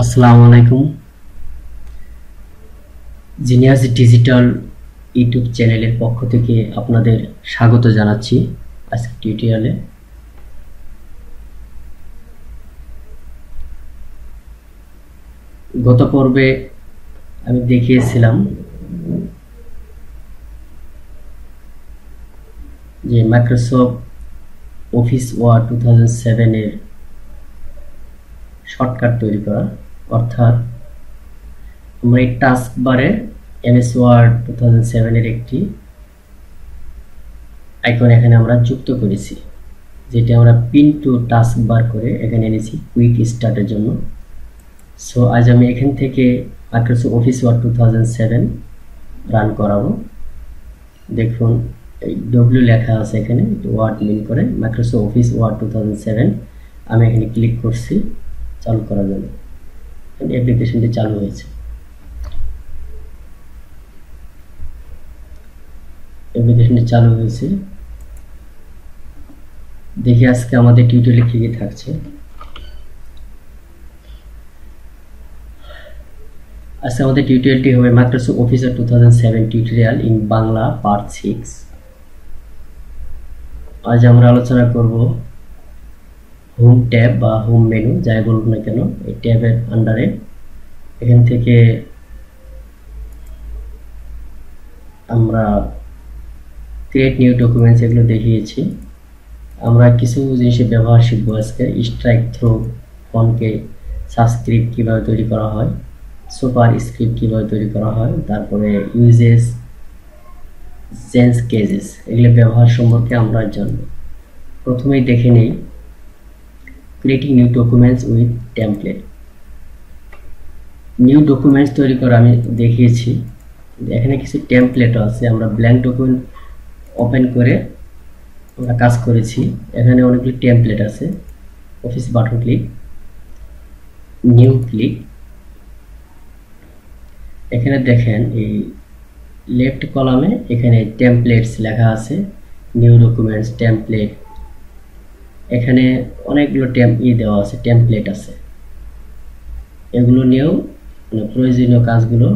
আসসালামু আলাইকুম। Genius digital YouTube চ্যানেলের পক্ষ থেকে আপনাদের স্বাগত জানাচ্ছি আজকে টিউটোরিয়ালে। গত পর্বে আমি দেখিয়েছিলাম যে মাইক্রোসফট অফিস ওয়ার্ড 2007 এর শর্টকাট তৈরি করা, অর্থাৎ আমরা এই টাস্ক বারে এমএস ওয়ার্ড 2007 এর একটি আইকন এখানে আমরা যুক্ত করেছি, যেটা আমরা পিন টু টাস্ক বার করে এখানে এনেছি কুইক স্টার্টের জন্য। সো আজ আমি এখান থেকে মাইক্রোসফট অফিস ওয়ার্ড 2007 রান করাবো। দেখুন এই ডব্লিউ লেখা আছে এখানে, ওয়ার্ড মিন করে মাইক্রোসফট অফিস ওয়ার্ড 2007। আমি এখানে ক্লিক করছি চালু করার জন্য। অ্যাপ্লিকেশনটি চালু হয়েছে। দেখি আজকে আমাদের টিউটোরিয়ালে কি কি থাকছে। আজকে আমাদের টিউটোরিয়ালটি হবে Microsoft office 2007 tutorial in Bangla part 6। আজ আমরা আলোচনা করব হোম ট্যাব বা হোম মেনু, যাই বলুন না কেন, এই ট্যাবের আন্ডারে এখান থেকে আমরা ক্রিয়েট নিউ ডকুমেন্টস এগুলো দেখিয়েছি। আমরা কিছু জিনিসের ব্যবহার শিখবো আজকে। স্ট্রাইক থ্রু ফন্টকে সাবস্ক্রিপ্ট কীভাবে তৈরি করা হয়, সুপার স্ক্রিপ্ট কীভাবে তৈরি করা হয়, তারপরে ইউজেস, চেঞ্জ কেজেস, এগুলো ব্যবহার সম্পর্কে আমরা জানব। প্রথমেই দেখে নেই creating new documents with template. New documents তৈরি করা আমি দেখিয়েছি। এখানে কিছু টেমপ্লেটও আছে। আমরা ব্ল্যাঙ্ক ডকুমেন্ট ওপেন করে আমরা কাজ করেছি। এখানে অনেকগুলি টেমপ্লেট আছে। Office button click, new click. এখানে দেখেন এই লেফট কলামে এখানে টেমপ্লেটস লেখা আছে, নিউ ডকুমেন্টস টেমপ্লেট। এখানে অনেকগুলো দেওয়া আছে, টেমপ্লেট আছে। এগুলো নিয়েও প্রয়োজনীয় কাজগুলো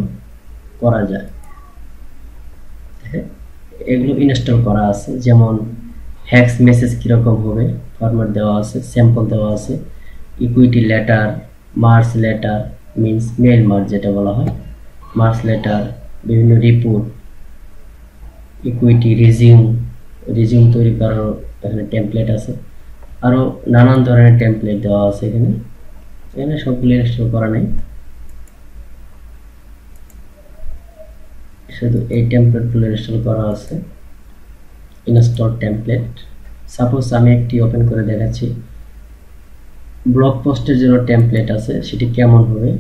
করা যায়। এগুলো ইনস্টল করা আছে, যেমন হ্যাক্স মেসেজ কীরকম হবে ফরম্যাট দেওয়া আছে, স্যাম্পল দেওয়া আছে। Equity letter, merge letter means mail merge যেটা বলা হয়, মার্চ লেটার, বিভিন্ন রিপোর্ট, ইকুইটি রিজিউম তৈরি করার এখানে টেমপ্লেট আছে। আরও নানান ধরনের টেমপ্লেট দেওয়া আছে এখানে। এখানে সবগুলো ইনস্টল করা নেই, শুধু এই টেমপ্লেটগুলো ইনস্টল করা আছে। Install template. সাপোজ আমি একটি ওপেন করে দেখাচ্ছি। ব্লগ পোস্টের জন্য টেমপ্লেট আছে, সেটি কেমন হবে।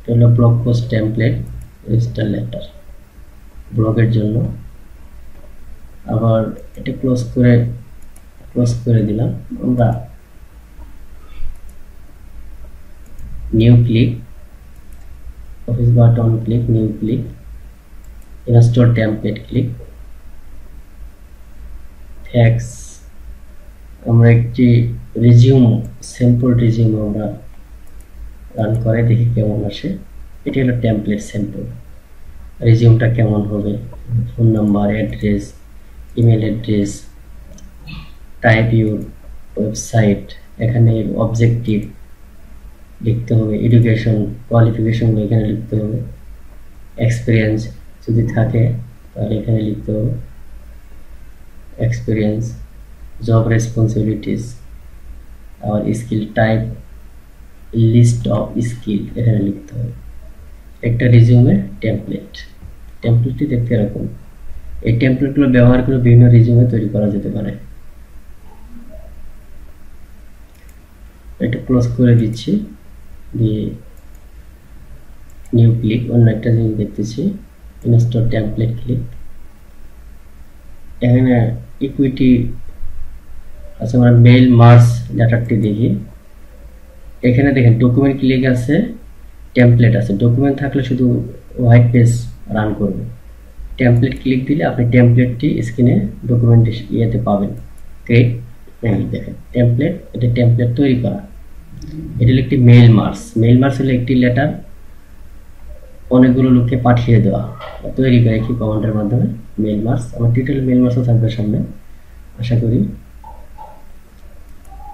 হলো blog post template, register letter ব্লগের জন্য। আবার এটা ক্লোজ করে দিলাম। আমরা new click, office button click, new click, install template click, thanks. আমরা একটি স্যাম্পল রিজিউম আমরা রান করে দেখি কেমন আসে। এটি হলো টেমপ্লেট স্যাম্পল। রিজিউমটা কেমন হবে, phone number, address, email address, type your website, এখানে অবজেক্টিভ লিখতে হবে, এডুকেশন কোয়ালিফিকেশনগুলো এখানে লিখতে হবে, এক্সপিরিয়েন্স যদি থাকে তাহলে এখানে লিখতে হবে এক্সপিরিয়েন্স, জব রেসপন্সিবিলিটিস, আর skill type, list of skill এখানে লিখতে হবে। একটা রিজিউমের টেমপ্লেটটি দেখতে এরকম। এই টেমপ্লেটগুলো ব্যবহার করে বিভিন্ন রিজিউমে তৈরি করা যেতে পারে। এটা ক্লোজ করে দিচ্ছি, দিয়ে নিউ ক্লিক। অন্য একটা জিনিস দেখতেছি, ইনস্টল টেমপ্লেট ক্লিক। এখানে ইকুইটি আছে, আমরা মেল মার্চ লেটারটি দেখি। এখানে দেখেন ডকুমেন্ট ক্লিক আছে, টেমপ্লেট আছে। ডকুমেন্ট থাকলে শুধু হোয়াইট পেজ রান করবে। টেমপ্লেট ক্লিক দিলে আপনি টেমপ্লেটটি স্ক্রিনে ডকুমেন্ট ইয়েতে পাবেন, ক্রিয়েট এই দেখেন টেমপ্লেট, এটা টেমপ্লেট তৈরি করা। এটা হলো একটি মেইল মার্জ। মেইল মার্জ হলো একটি লেটার অনেকগুলো লোককে পাঠিয়ে দেওয়া, তৈরি করে একটি কমান্ডের মাধ্যমে মেইল মার্জ। আমার টিটেল মেইল মার্জও থাকবে সামনে আশা করি।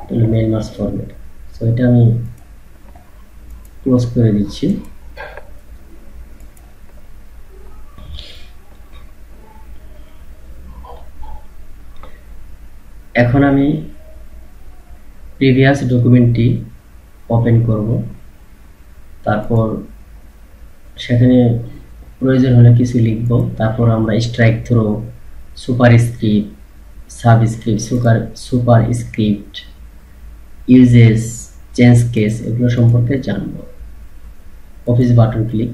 এটা হলো মেইল মার্জ ফরম্যাট। সো এটা আমি ক্লোজ করে দিচ্ছি। এখন আমি প্রিভিয়াস ডকুমেন্টটি ওপেন করব, তারপর সেখানে প্রয়োজন হলে কিছু লিখব, তারপর আমরা strike through, superscript, subscript, superscript, uses, change case এগুলো সম্পর্কে জানব। Office button click,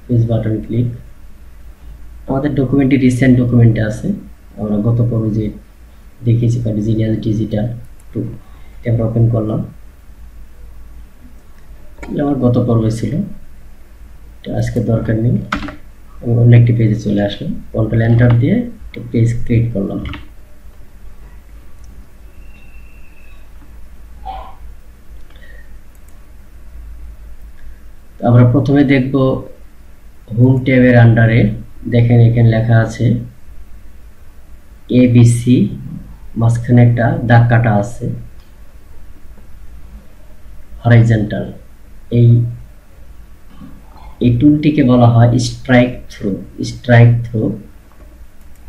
office button click. আমাদের ডকুমেন্টটি রিসেন্ট ডকুমেন্টে আছে, আমরা গত পর্বে যে দেখিয়েছি কার্ডিজিনিয়াস ডিজিটাল 2 এটা ওপেন করলাম। আমার গত পর্বে ছিল, এটা আজকে দরকার নেই। আমি অন্য একটি পেজে চলে আসলাম, কন্ট্রোল এন্টার দিয়ে একটা পেজ ক্রিয়েট করলাম। আমরা প্রথমে দেখব হোম ট্যাবের আন্ডারে, দেখেন এখানে লেখা আছে এবিসি, মাঝখানে একটা দাগ কাটা আছে হরাইজন্টাল। এই টুলটিকে বলা হয় স্ট্রাইক থ্রো। স্ট্রাইক থ্রো,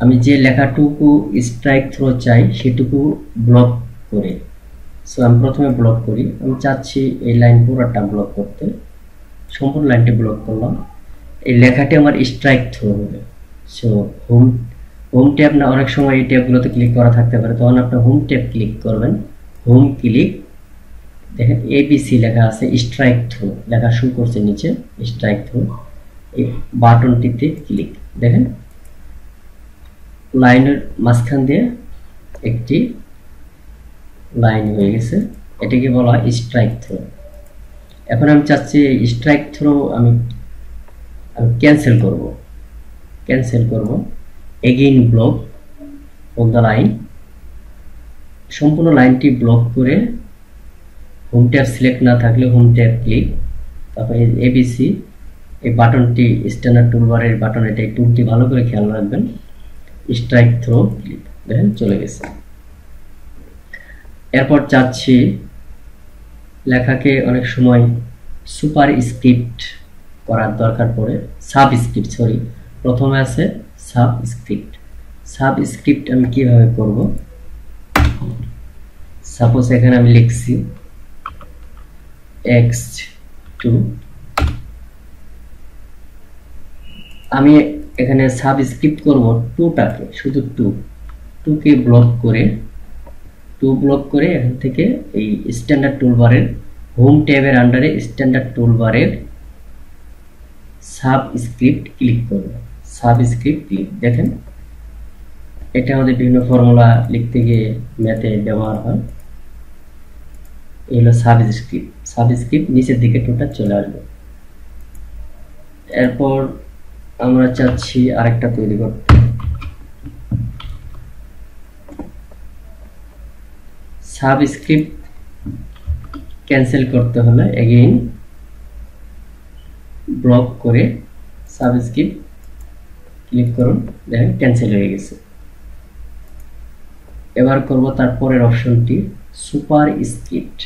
আমি যে লেখাটুকু স্ট্রাইক থ্রো চাই সেটুকু ব্লক করে। সো আমি প্রথমে ব্লক করি, আমি চাচ্ছি এই লাইন পুরোটা ব্লক করতে, সম্পূর্ণ লাইনটি ব্লক করলাম। এই লেখাটি আমার স্ট্রাইক থ্রো হবে। সো হোম ট্যাব না, অনেক সময় এই ট্যাবগুলোতে ক্লিক করা থাকতে পারে, তখন আপনি হোম ট্যাব ক্লিক করবেন। হোম ক্লিক, দেখেন এবিসি লেখা আছে, স্ট্রাইক থ্রো লেখা শুরু করছে নিচে, স্ট্রাইক থ্রো। এই বাটনটিতে ক্লিক, দেখেন লাইনের মাঝখান দিয়ে একটি লাইন হয়ে গেছে, এটাকে বলা হয় স্ট্রাইক থ্রো। এখন আমি চাচ্ছি স্ট্রাইক থ্রো আমি ক্যান্সেল করব। Again block on the line, সম্পূর্ণ লাইনটি ব্লক করে হোম ট্যাব সিলেক্ট না থাকলে হোম ট্যাব ক্লিক, তারপর এবিসি এই বাটনটি স্ট্যান্ডার্ড টুলবারের বাটন, এটা এই টুলটি ভালো করে খেয়াল রাখবেন। স্ট্রাইক থ্রো ক্লিক, দেখেন চলে গেছে। এরপর চাচ্ছি লেখাকে অনেক সময় সুপার স্ক্রিপ্ট করার দরকার পড়ে, সাবস্ক্রিপ্ট, সরি প্রথমে আছে সাবস্ক্রিপ্ট আমি কিভাবে করব? সাপোজ এখানে আমি লিখছি x2, আমি এখানে সাবস্ক্রিপ্ট করব 2টাকে, শুধু 2কে ব্লক করে এখান থেকে এই স্ট্যান্ডার্ড টুলবারের হোম ট্যাবের আন্ডারে স্ট্যান্ডার্ড টুলবারের সাবস্ক্রিপ্ট ক্লিক করব। সাবস্ক্রিপ্ট ক্লিক, দেখেন এটা আমাদের বিভিন্ন ফর্মুলা লিখতে গিয়ে ম্যাথে ব্যবহার হয়। এই হলো সাবস্ক্রিপ্ট নিচের দিকে টোটাল চলে আসবে। এরপর আমরা চাচ্ছি আরেকটা তৈরি করতে, সাবস্ক্রিপ্ট ক্যান্সেল করতে হলে এগেইন ব্লক করে সাবস্ক্রিপ্ট ক্লিক করুন, দেখেন ক্যান্সেল হয়ে গেছে। এবার করব তারপরের অপশনটি সুপারস্ক্রিপ্ট।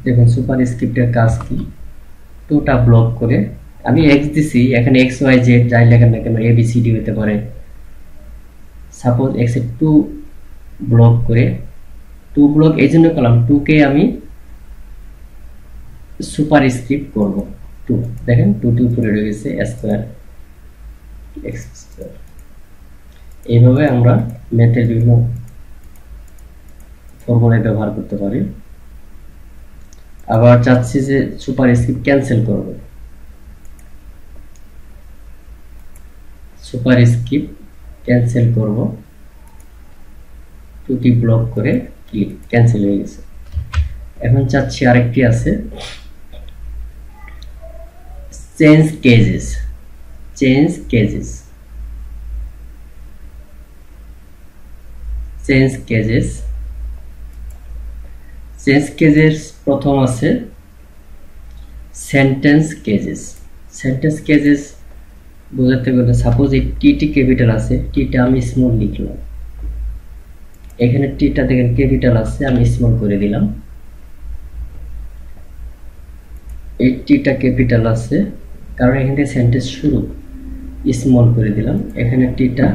দেখুন সুপারস্ক্রিপ্টের কাজ কি? 2টা ব্লক করে, আমি এক্স দিছি, এখানে এক্স ওয়াই জেড যাই লেখেন না কেন এবিসিডি হতে পারে। সাপোজ এক্স 2 ব্লক করে, 2 ব্লক এই জন্য করলাম, 2কে আমি সুপারস্ক্রিপ্ট করব 2, দেখেন 2 উপরে রয়ে গেছে স্কয়ার এক্স স্কয়ার। এইভাবে আমরা ম্যাথের বিভিন্ন ফর্মুলায় ব্যবহার করতে পারি। আবার চাচ্ছি যে সুপারস্ক্রিপ্ট ক্যান্সেল করব, করব 2টি ব্লক করে ক্লিক, ক্যান্সেল হয়ে গেছে। এখন চাচ্ছি আরেকটি আছে চেঞ্জ কেজেস। চেঞ্জ কেজেস। চেঞ্জ কেজেস প্রথম আছে সেন্টেন্স কেজেস। সেন্টেন্স কেজেস বোঝাতে গেলে সাপোজ এই টি ক্যাপিটাল আছে, টিটা আমি স্মল লিখলাম, এখানে টিটা দেখেন ক্যাপিটাল আছে, আমি স্মল করে দিলাম। এই টিটা ক্যাপিটাল আছে কারণ এখান থেকে সেন্টেন্স শুরু, স্মল করে দিলাম। এখানে টিটা,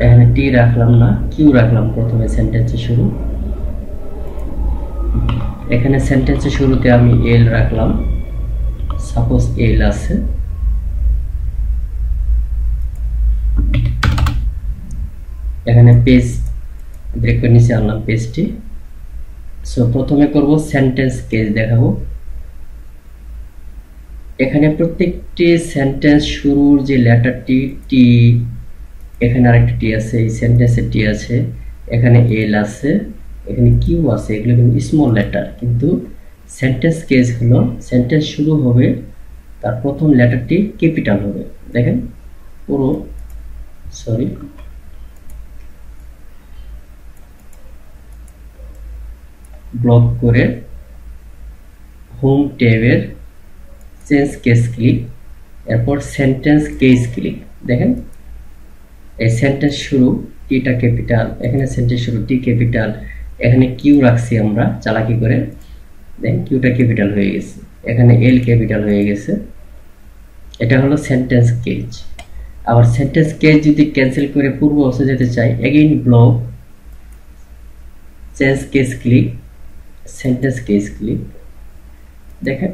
এখানে টি রাখলাম না, কিউ রাখলাম প্রথমে সেন্টেন্সের শুরু। এখানে সেন্টেন্সের শুরুতে আমি এল রাখলাম, সাপোজ এল আছে। এখানে পেজ ব্রেকের নিচে আনলাম পেজটি। সো প্রথমে করব সেন্টেন্স কেজ দেখাবো। এখানে প্রত্যেকটি সেন্টেন্স শুরুর যে লেটারটি টি, এখানে আরেকটা টি আছে, এই সেন্টেন্সে টি আছে, এখানে এল আছে, এখানে কিউ আছে, এগুলো কিন্তু স্মল লেটার। কিন্তু সেন্টেন্স কেজ হলো সেন্টেন্স শুরু হবে, তার প্রথম লেটারটি ক্যাপিটাল হবে। দেখেন পুরো, সরি, ব্লক করে হোম ট্যাবের চেঞ্জ কেস ক্লিক, এরপর সেন্টেন্স কেস ক্লিক। দেখেন এই সেন্টেন্স শুরু টিটা ক্যাপিটাল, এখানে সেন্টেন্স শুরু টি ক্যাপিটাল, এখানে কিউ রাখছি আমরা চালাকি করে, দেখেন কিউটা ক্যাপিটাল হয়ে গেছে, এখানে এল ক্যাপিটাল হয়ে গেছে। এটা হলো সেন্টেন্স কেজ। আবার সেন্টেন্স কেজ যদি ক্যান্সেল করে পূর্ব অবস্থায় যেতে চাই, again block change case click, sentence case click. দেখেন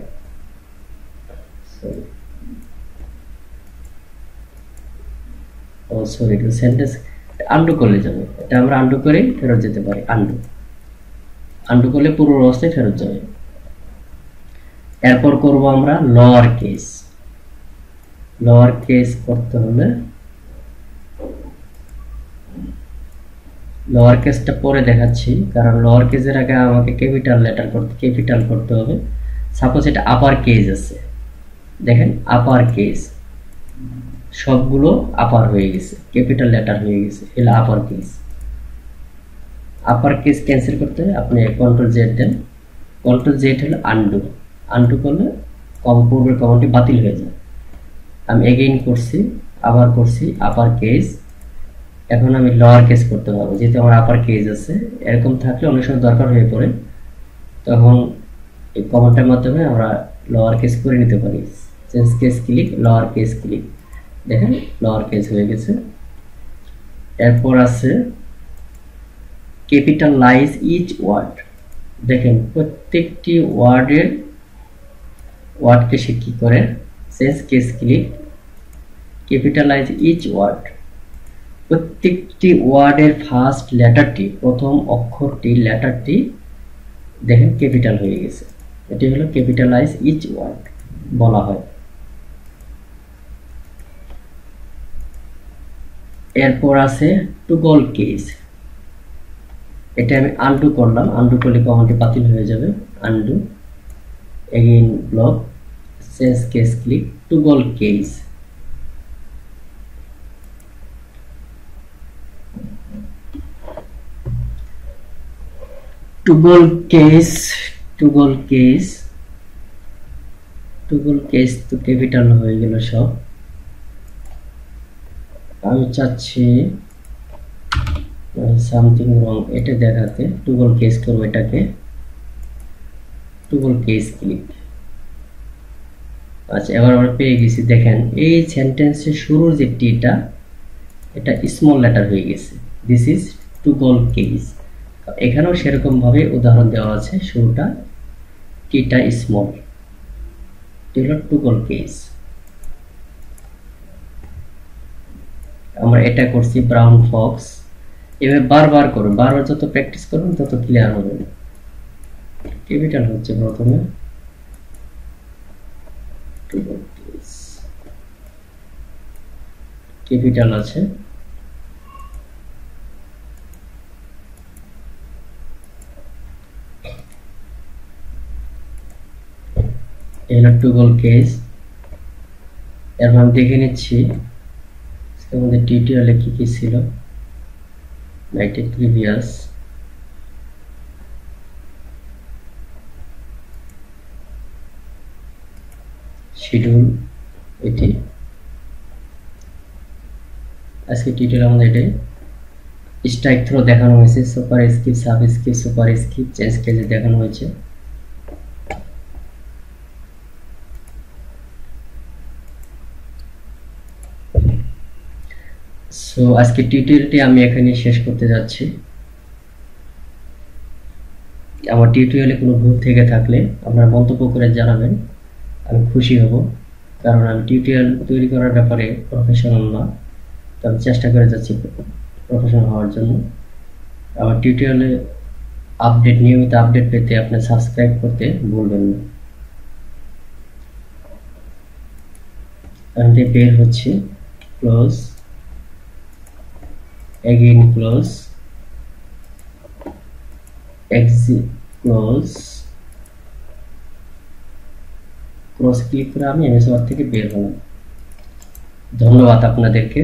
সরি সেন্টেন্স আন্ডু করলে যাবে, এটা আমরা আন্ডু করে ফেরত যেতে পারি। আন্ডু করলে পূর্ব অবস্থায় ফেরত যাবে। এরপর করব আমরা লোয়ার কেস। লোয়ার কেস করতে হলে লোয়ার কেসটা পরে দেখাচ্ছি, কারণ লোয়ার কেসের আগে আমাকে ক্যাপিটাল করতে হবে। সাপোজ এটা আপার কেস আছে, দেখেন আপার কেস সবগুলো আপার হয়ে গেছে, ক্যাপিটাল লেটার হয়ে গেছে, এগুলো upper case. Upper case cancel করতে আপনি কন্ট্রোল জেড দেন, কন্ট্রোল জেড হলো আন্ডু করলে পূর্বের কমান্ডটি বাতিল হয়ে যায়। আমি এগেইন করছি, আবার করছি আপার কেস। এখন আমি লোয়ার কেস করতে পারবো, যেহেতু আমার আপার কেস আছে। এরকম থাকলে অনেক সময় দরকার হয়ে পড়ে, তখন এই কমান্ডের মাধ্যমে আমরা লোয়ার কেস করে নিতে পারি। Change case click, lower case click, দেখেন লোয়ার কেস হয়ে গেছে। এরপর আছে ক্যাপিটালাইজ ইচ ওয়ার্ড। দেখেন প্রত্যেকটি ওয়ার্ডকে সে কি করে, change case click, capitalize each word. প্রত্যেকটি ওয়ার্ডের ফার্স্ট লেটারটি, প্রথম অক্ষরটি লেটারটি দেখেন ক্যাপিটাল হয়ে গেছে। এটি হলো ক্যাপিটালাইজ ইচ ওয়ার্ড বলা হয়। এরপর আছে টগল কেস। এটা আমি আন্ডু করলাম, আন্ডু করলে কমান্ডটি বাতিল হয়ে যাবে। Undo, again block, change case click, toggle case. Toggle case তো ক্যাপিটাল হয়ে গেল সব। আমি চাচ্ছি সামথিং রং এটা দেখাতে, টগল কেস করবো, এটাকে টগল কেস ক্লিক। আচ্ছা এবার আমরা পেয়ে গেছি। দেখেন এই সেন্টেন্সের শুরুর যে টিটা, এটা স্মল লেটার হয়ে গেছে, দিস ইজ টগল কেস। এখানেও সেরকম ভাবে উদাহরণ দেওয়া আছে, শুরুটা টিটা স্মল, হলো টগল কেস। আমরা এটা করছি ব্রাউন ফক্স। এভাবে বারবার করুন, বারবার যত প্র্যাকটিস করুন তত ক্লিয়ার হবে। ক্যাপিটাল হচ্ছে প্রথমে, ক্যাপিটাল আছে, এলো টগল কেস। এরপর আমি দেখে নিচ্ছি আমাদের টিউটোরিয়ালে কি কি ছিল। নাইটে প্রিভিয়াস শিডিউল এটি আজকে টিউটোরিয়াল আমাদের এটাই স্ট্রাইক থ্রো দেখানো হয়েছে super skip sub skip super skip change কেজে দেখানো হয়েছে সো আজকে টিউটোরিয়ালটি আমি এখানে শেষ করতে যাচ্ছি আমার টিউটোরিয়ালে কোনো ভুল থেকে থাকলে আপনারা মন্তব্য করে জানাবেন আমি খুশি হব কারণ আমি টিউটোরিয়াল তৈরি করার ব্যাপারে প্রফেশনাল না তো আমি চেষ্টা করে যাচ্ছি প্রফেশনাল হওয়ার জন্য আমার টিউটোরিয়ালে নিয়মিত আপডেট পেতে আপনি সাবস্ক্রাইব করতে ভুলবেন না আমি বের হচ্ছে close again close exit close cross click করে আমি এমএস ওয়ার্ড থেকে বের হলাম ধন্যবাদ আপনাদেরকে